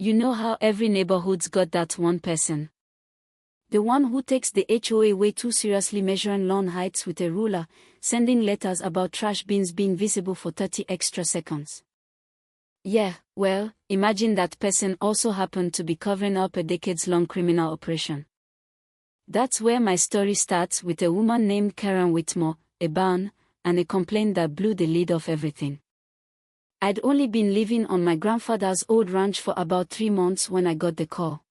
You know how every neighborhood's got that one person. The one who takes the HOA way too seriously, measuring lawn heights with a ruler, sending letters about trash bins being visible for 30 extra seconds. Yeah, well, imagine that person also happened to be covering up a decades-long criminal operation. That's where my story starts, with a woman named Karen Whitmore, a barn, and a complaint that blew the lid off everything. I'd only been living on my grandfather's old ranch for about 3 months when I got the call.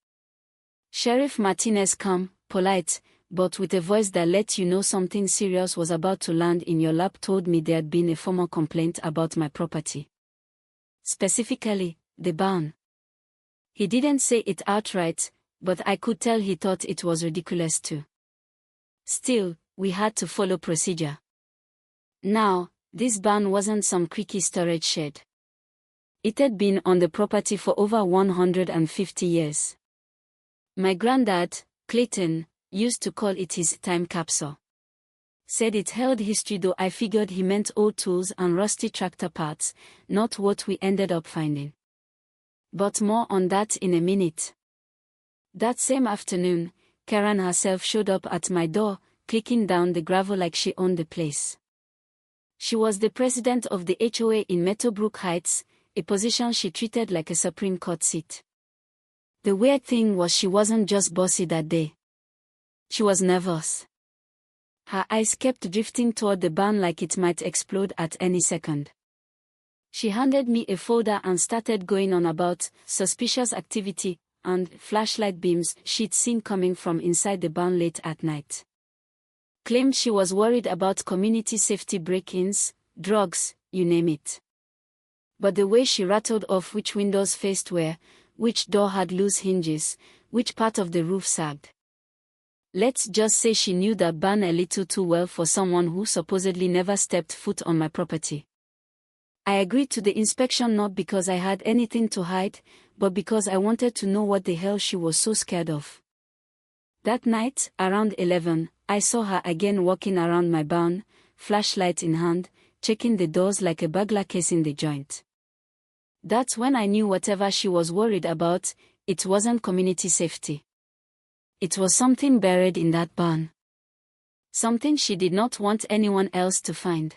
Sheriff Martinez, calm, polite, but with a voice that let you know something serious was about to land in your lap, told me there'd been a formal complaint about my property. Specifically, the barn. He didn't say it outright, but I could tell he thought it was ridiculous too. Still, we had to follow procedure. Now, this barn wasn't some creaky storage shed. It had been on the property for over 150 years. My granddad, Clayton, used to call it his time capsule. Said it held history, though I figured he meant old tools and rusty tractor parts, not what we ended up finding. But more on that in a minute. That same afternoon, Karen herself showed up at my door, clicking down the gravel like she owned the place. She was the president of the HOA in Meadowbrook Heights, a position she treated like a Supreme Court seat. The weird thing was, she wasn't just bossy that day. She was nervous. Her eyes kept drifting toward the barn like it might explode at any second. She handed me a folder and started going on about suspicious activity and flashlight beams she'd seen coming from inside the barn late at night. Claimed she was worried about community safety, break-ins, drugs, you name it. But the way she rattled off which windows faced where, which door had loose hinges, which part of the roof sagged. Let's just say she knew that barn a little too well for someone who supposedly never stepped foot on my property. I agreed to the inspection not because I had anything to hide, but because I wanted to know what the hell she was so scared of. That night, around 11, I saw her again walking around my barn, flashlight in hand, checking the doors like a burglar casing the joint. That's when I knew whatever she was worried about, it wasn't community safety. It was something buried in that barn. Something she did not want anyone else to find.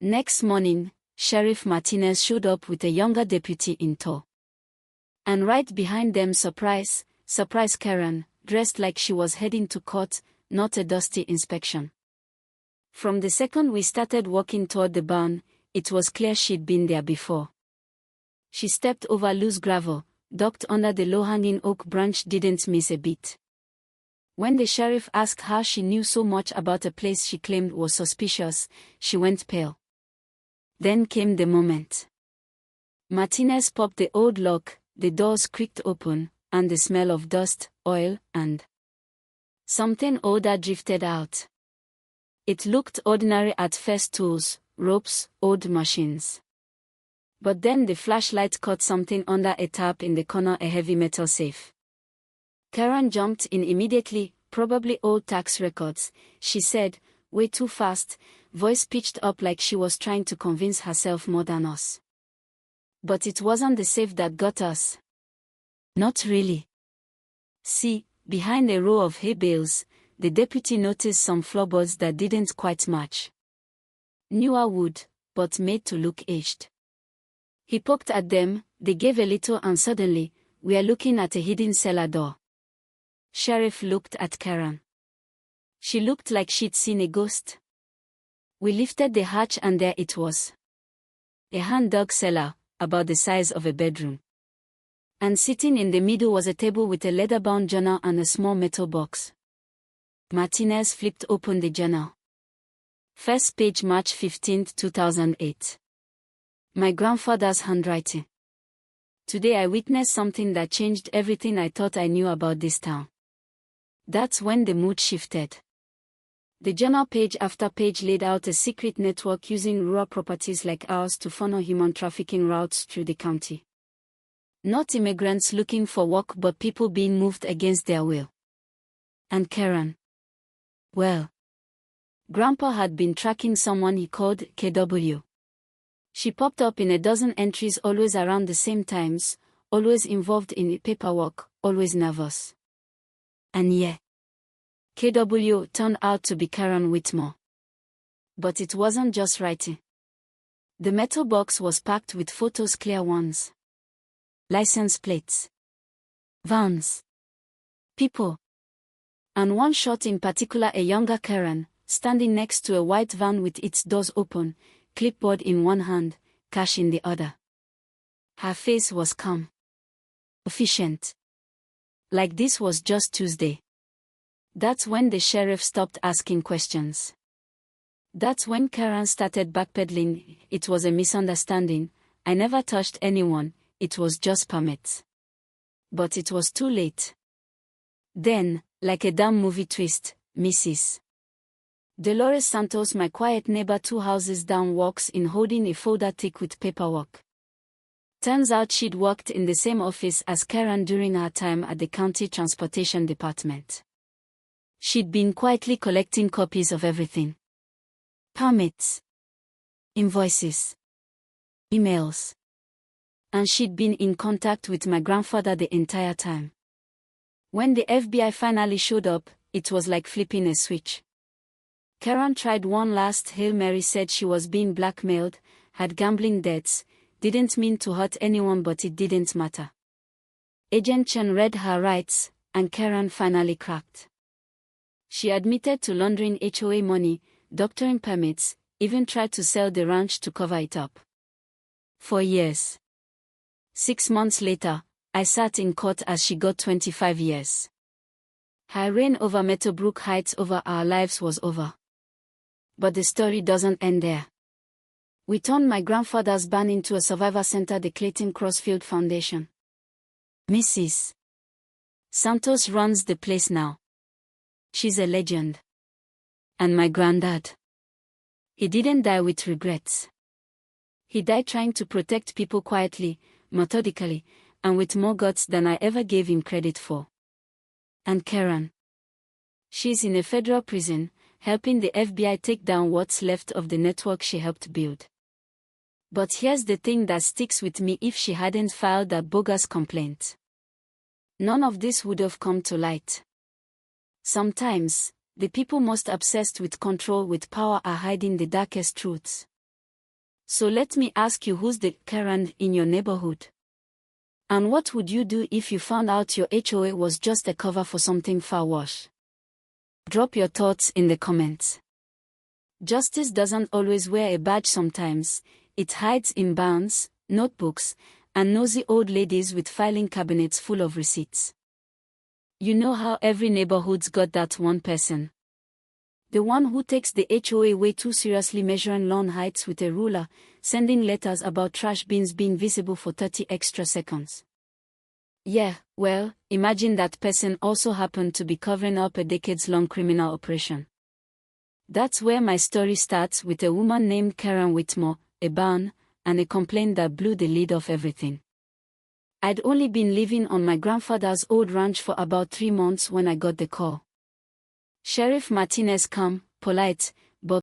Next morning, Sheriff Martinez showed up with a younger deputy in tow. And right behind them, surprise Karen, dressed like she was heading to court, not a dusty inspection. From the second we started walking toward the barn, it was clear she'd been there before. She stepped over loose gravel, ducked under the low-hanging oak branch, didn't miss a beat. When the sheriff asked how she knew so much about a place she claimed was suspicious, she went pale. Then came the moment. Martinez popped the old lock, the doors creaked open, and the smell of dust, oil, and something older drifted out. It looked ordinary at first: tools, ropes, old machines. But then the flashlight caught something under a tap in the corner, a heavy metal safe. Karen jumped in immediately. Probably old tax records, she said, way too fast, voice pitched up like she was trying to convince herself more than us. But it wasn't the safe that got us. Not really. See, behind a row of hay bales, the deputy noticed some floorboards that didn't quite match. Newer wood, but made to look aged. He poked at them, they gave a little, and suddenly, we are looking at a hidden cellar door. Sheriff looked at Karen. She looked like she'd seen a ghost. We lifted the hatch and there it was. A hand-dug cellar, about the size of a bedroom. And sitting in the middle was a table with a leather-bound journal and a small metal box. Martinez flipped open the journal. First page, March 15, 2008. My grandfather's handwriting. Today I witnessed something that changed everything I thought I knew about this town. That's when the mood shifted. The journal, page after page, laid out a secret network using rural properties like ours to funnel human trafficking routes through the county. Not immigrants looking for work, but people being moved against their will. And Karen? Well, Grandpa had been tracking someone he called KW. She popped up in a dozen entries, always around the same times, always involved in paperwork, always nervous. And yeah, KW turned out to be Karen Whitmore. But it wasn't just writing. The metal box was packed with photos, clear ones. License plates. Vans. People. And one shot in particular, a younger Karen, standing next to a white van with its doors open, clipboard in one hand, cash in the other. Her face was calm. Efficient. Like this was just Tuesday. That's when the sheriff stopped asking questions. That's when Karen started backpedaling. It was a misunderstanding. I never touched anyone, it was just permits. But it was too late. Then, like a damn movie twist, Mrs. Dolores Santos, my quiet neighbor 2 houses down, walks in holding a folder thick with paperwork. Turns out she'd worked in the same office as Karen during her time at the county transportation department. She'd been quietly collecting copies of everything. Permits. Invoices. Emails. And she'd been in contact with my grandfather the entire time. When the FBI finally showed up, it was like flipping a switch. Karen tried one last Hail Mary, said she was being blackmailed, had gambling debts, didn't mean to hurt anyone, but it didn't matter. Agent Chen read her rights, and Karen finally cracked. She admitted to laundering HOA money, doctoring permits, even tried to sell the ranch to cover it up. For years. 6 months later, I sat in court as she got 25 years. Her reign over Meadowbrook Heights, over our lives, was over. But the story doesn't end there. We turned my grandfather's barn into a survivor center, the Clayton Crossfield Foundation. Mrs. Santos runs the place now. She's a legend. And my granddad. He didn't die with regrets. He died trying to protect people quietly, methodically, and with more guts than I ever gave him credit for. And Karen. She's in a federal prison, helping the FBI take down what's left of the network she helped build. But here's the thing that sticks with me: if she hadn't filed that bogus complaint, none of this would have come to light. Sometimes, the people most obsessed with control, with power, are hiding the darkest truths. So let me ask you, who's the Karen in your neighborhood? And what would you do if you found out your HOA was just a cover for something far worse? Drop your thoughts in the comments. Justice doesn't always wear a badge. Sometimes, it hides in barns, notebooks, and nosy old ladies with filing cabinets full of receipts. You know how every neighborhood's got that one person. The one who takes the HOA way too seriously, measuring lawn heights with a ruler, sending letters about trash bins being visible for 30 extra seconds. Yeah, well, imagine that person also happened to be covering up a decades-long criminal operation. That's where my story starts, with a woman named Karen Whitmore, a barn, and a complaint that blew the lid off everything. I'd only been living on my grandfather's old ranch for about 3 months when I got the call. Sheriff Martinez, calm, polite,